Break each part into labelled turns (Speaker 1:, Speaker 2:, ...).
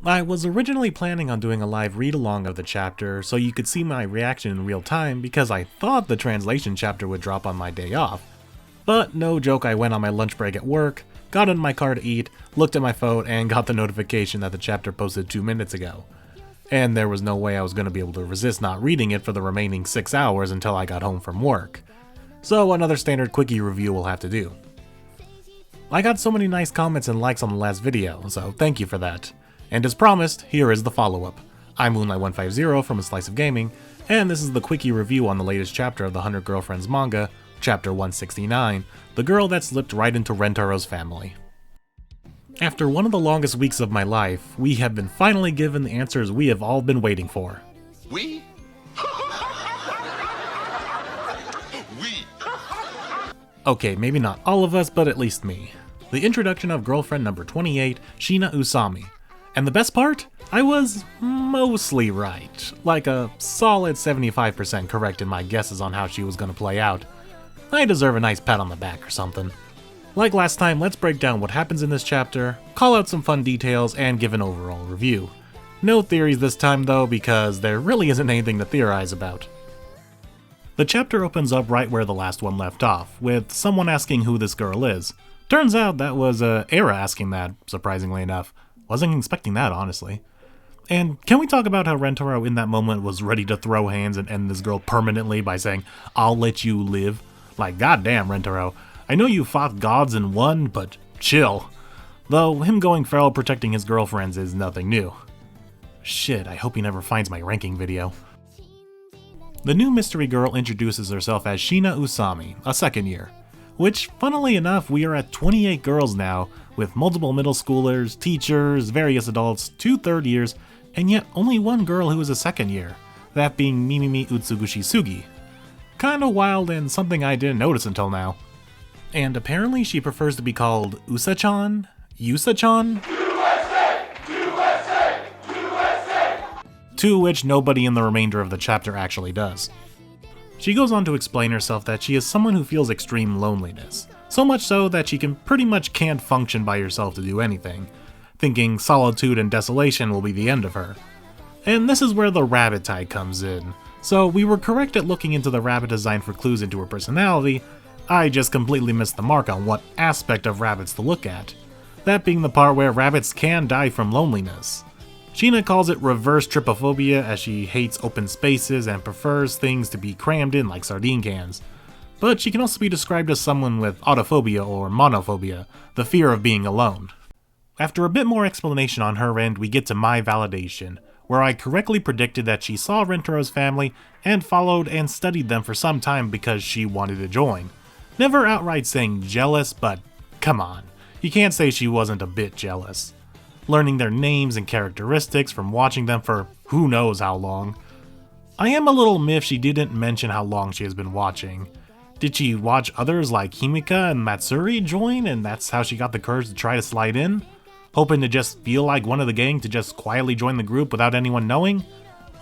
Speaker 1: I was originally planning on doing a live read-along of the chapter so you could see my reaction in real time because I thought the translation chapter would drop on my day off. But no joke, I went on my lunch break at work, got in my car to eat, looked at my phone, and got the notification that the chapter posted 2 minutes ago. And there was no way I was going to be able to resist not reading it for the remaining 6 hours until I got home from work. So another standard quickie review will have to do. I got so many nice comments and likes on the last video, so thank you for that. And as promised, here is the follow-up. I'm Moonlight150 from A Slice of Gaming, and this is the quickie review on the latest chapter of the 100 Girlfriends manga, Chapter 169, The Girl That Slipped Right into Rentaro's Family. After one of the longest weeks of my life, we have been finally given the answers we have all been waiting for.
Speaker 2: We?
Speaker 1: Okay, maybe not all of us, but at least me. The introduction of girlfriend number 28, Shina Usami. And the best part? I was mostly right. Like a solid 75% correct in my guesses on how she was gonna play out. I deserve a nice pat on the back or something. Like last time, let's break down what happens in this chapter, call out some fun details, and give an overall review. No theories this time though, because there really isn't anything to theorize about. The chapter opens up right where the last one left off, with someone asking who this girl is. Turns out that was Era asking that, surprisingly enough. Wasn't expecting that, honestly. And can we talk about how Rentaro in that moment was ready to throw hands and end this girl permanently by saying, "I'll let you live"? Like, goddamn, Rentaro. I know you fought gods and won, but chill. Though, him going feral protecting his girlfriends is nothing new. Shit, I hope he never finds my ranking video. The new mystery girl introduces herself as Shina Usami, a second year. Which, funnily enough, we are at 28 girls now, with multiple middle schoolers, teachers, various adults, 2 third years, and yet only one girl who is a second year, that being Mimimi Utsugushi Sugi. Kinda wild and something I didn't notice until now. And apparently she prefers to be called Usa-chan? Yusa-chan? To which nobody in the remainder of the chapter actually does. She goes on to explain herself that she is someone who feels extreme loneliness, so much so that she pretty much can't function by herself to do anything, thinking solitude and desolation will be the end of her. And this is where the rabbit tie comes in. So we were correct at looking into the rabbit design for clues into her personality, I just completely missed the mark on what aspect of rabbits to look at, that being the part where rabbits can die from loneliness. Shina calls it reverse trypophobia as she hates open spaces and prefers things to be crammed in like sardine cans. But she can also be described as someone with autophobia or monophobia, the fear of being alone. After a bit more explanation on her end, we get to my validation, where I correctly predicted that she saw Rentaro's family and followed and studied them for some time because she wanted to join. Never outright saying jealous, but come on, you can't say she wasn't a bit jealous. Learning their names and characteristics from watching them for who knows how long. I am a little miffed she didn't mention how long she has been watching. Did she watch others like Himika and Matsuri join and that's how she got the courage to try to slide in? Hoping to just feel like one of the gang to just quietly join the group without anyone knowing?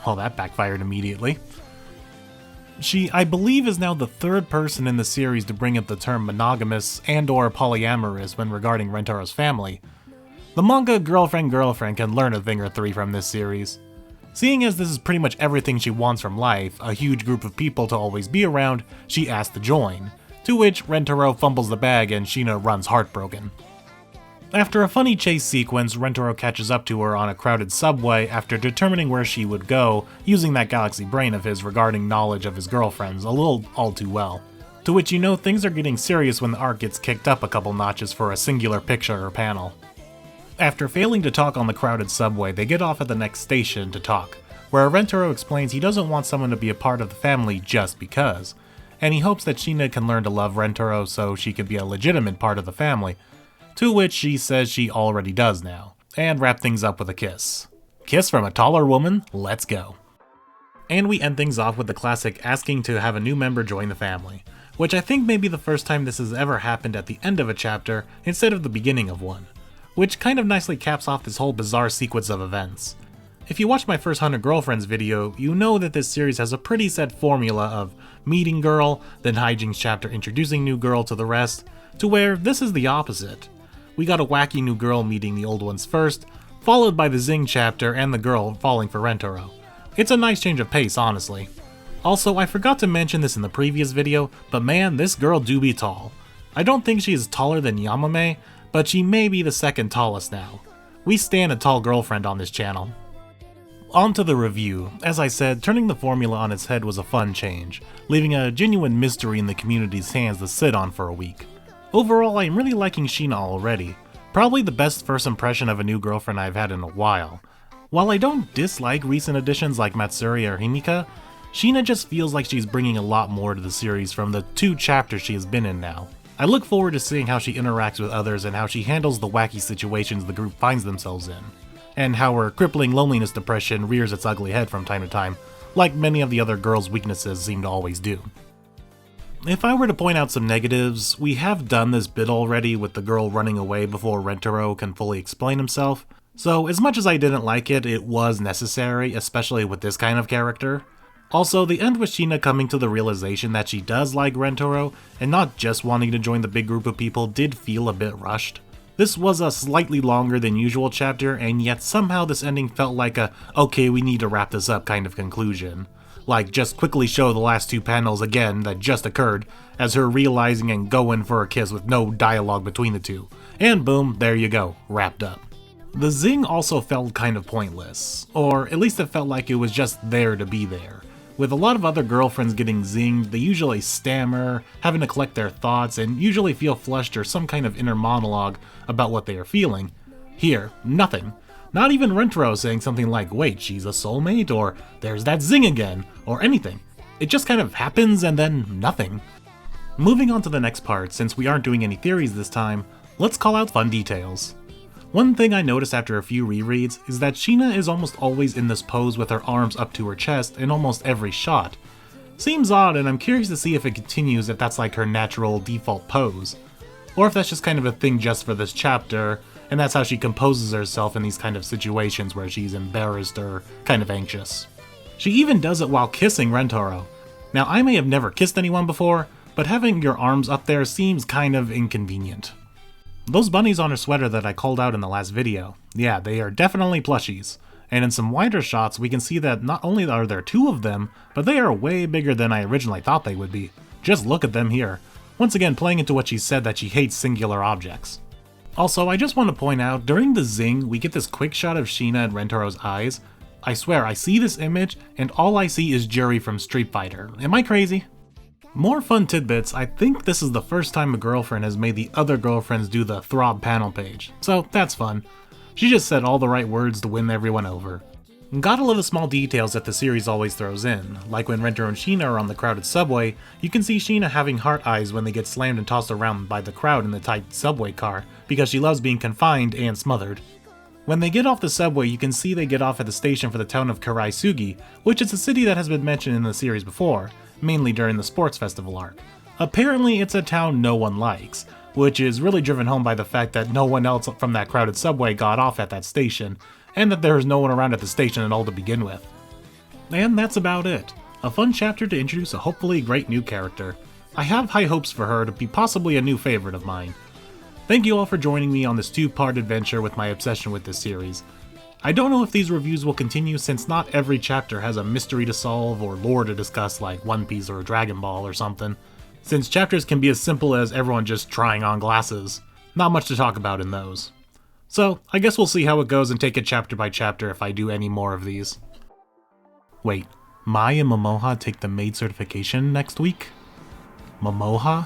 Speaker 1: Well, that backfired immediately. She, I believe, is now the third person in the series to bring up the term monogamous and or polyamorous when regarding Rentaro's family. The manga girlfriend can learn a thing or three from this series. Seeing as this is pretty much everything she wants from life, a huge group of people to always be around, she asks to join, to which Rentaro fumbles the bag and Shina runs heartbroken. After a funny chase sequence, Rentaro catches up to her on a crowded subway after determining where she would go, using that galaxy brain of his regarding knowledge of his girlfriends a little all too well. To which you know things are getting serious when the arc gets kicked up a couple notches for a singular picture or panel. After failing to talk on the crowded subway, they get off at the next station to talk, where Rentaro explains he doesn't want someone to be a part of the family just because, and he hopes that Shina can learn to love Rentaro so she can be a legitimate part of the family, to which she says she already does now, and wrap things up with a kiss. Kiss from a taller woman? Let's go. And we end things off with the classic asking to have a new member join the family, which I think may be the first time this has ever happened at the end of a chapter instead of the beginning of one, which kind of nicely caps off this whole bizarre sequence of events. If you watched my first 100 Girlfriends video, you know that this series has a pretty set formula of meeting girl, then hijinks chapter introducing new girl to the rest, to where this is the opposite. We got a wacky new girl meeting the old ones first, followed by the Zing chapter and the girl falling for Rentaro. It's a nice change of pace, honestly. Also, I forgot to mention this in the previous video, but man, this girl do be tall. I don't think she is taller than Yamame, but she may be the second tallest now. We stan a tall girlfriend on this channel. On to the review. As I said, turning the formula on its head was a fun change, leaving a genuine mystery in the community's hands to sit on for a week. Overall, I'm really liking Sheena already. Probably the best first impression of a new girlfriend I've had in a while. While I don't dislike recent additions like Matsuri or Himika, Sheena just feels like she's bringing a lot more to the series from the 2 chapters she has been in now. I look forward to seeing how she interacts with others and how she handles the wacky situations the group finds themselves in, and how her crippling loneliness depression rears its ugly head from time to time, like many of the other girls' weaknesses seem to always do. If I were to point out some negatives, we have done this bit already with the girl running away before Rentaro can fully explain himself, so as much as I didn't like it, it was necessary, especially with this kind of character. Also, the end with Sheena coming to the realization that she does like Rentaro, and not just wanting to join the big group of people, did feel a bit rushed. This was a slightly longer than usual chapter, and yet somehow this ending felt like a okay, we need to wrap this up kind of conclusion. Like, just quickly show the last 2 panels again that just occurred, as her realizing and going for a kiss with no dialogue between the two. And boom, there you go, wrapped up. The zing also felt kind of pointless, or at least it felt like it was just there to be there. With a lot of other girlfriends getting zinged, they usually stammer, having to collect their thoughts, and usually feel flushed or some kind of inner monologue about what they are feeling. Here, nothing. Not even Rentaro saying something like, wait, she's a soulmate, or there's that zing again, or anything. It just kind of happens and then nothing. Moving on to the next part, since we aren't doing any theories this time, let's call out fun details. One thing I noticed after a few rereads is that Sheena is almost always in this pose with her arms up to her chest in almost every shot. Seems odd, and I'm curious to see if it continues if that's like her natural default pose. Or if that's just kind of a thing just for this chapter, and that's how she composes herself in these kind of situations where she's embarrassed or kind of anxious. She even does it while kissing Rentaro. Now, I may have never kissed anyone before, but having your arms up there seems kind of inconvenient. Those bunnies on her sweater that I called out in the last video, yeah, they are definitely plushies, and in some wider shots we can see that not only are there 2 of them, but they are way bigger than I originally thought they would be. Just look at them here. Once again playing into what she said that she hates singular objects. Also, I just want to point out, during the zing, we get this quick shot of Sheena and Rentaro's eyes. I swear, I see this image, and all I see is Juri from Street Fighter. Am I crazy? More fun tidbits, I think this is the first time a girlfriend has made the other girlfriends do the throb panel page, so that's fun. She just said all the right words to win everyone over. Gotta love the small details that the series always throws in, like when Rentaro and Sheena are on the crowded subway, you can see Sheena having heart eyes when they get slammed and tossed around by the crowd in the tight subway car, because she loves being confined and smothered. When they get off the subway, you can see they get off at the station for the town of Karaisugi, which is a city that has been mentioned in the series before, mainly during the sports festival arc. Apparently it's a town no one likes, which is really driven home by the fact that no one else from that crowded subway got off at that station, and that there is no one around at the station at all to begin with. And that's about it. A fun chapter to introduce a hopefully great new character. I have high hopes for her to be possibly a new favorite of mine. Thank you all for joining me on this 2-part adventure with my obsession with this series. I don't know if these reviews will continue since not every chapter has a mystery to solve or lore to discuss like One Piece or Dragon Ball or something, since chapters can be as simple as everyone just trying on glasses. Not much to talk about in those. So, I guess we'll see how it goes and take it chapter by chapter if I do any more of these. Wait, Mai and Momoha take the maid certification next week? Momoha?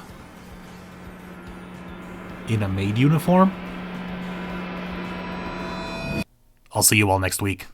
Speaker 1: In a maid uniform? I'll see you all next week.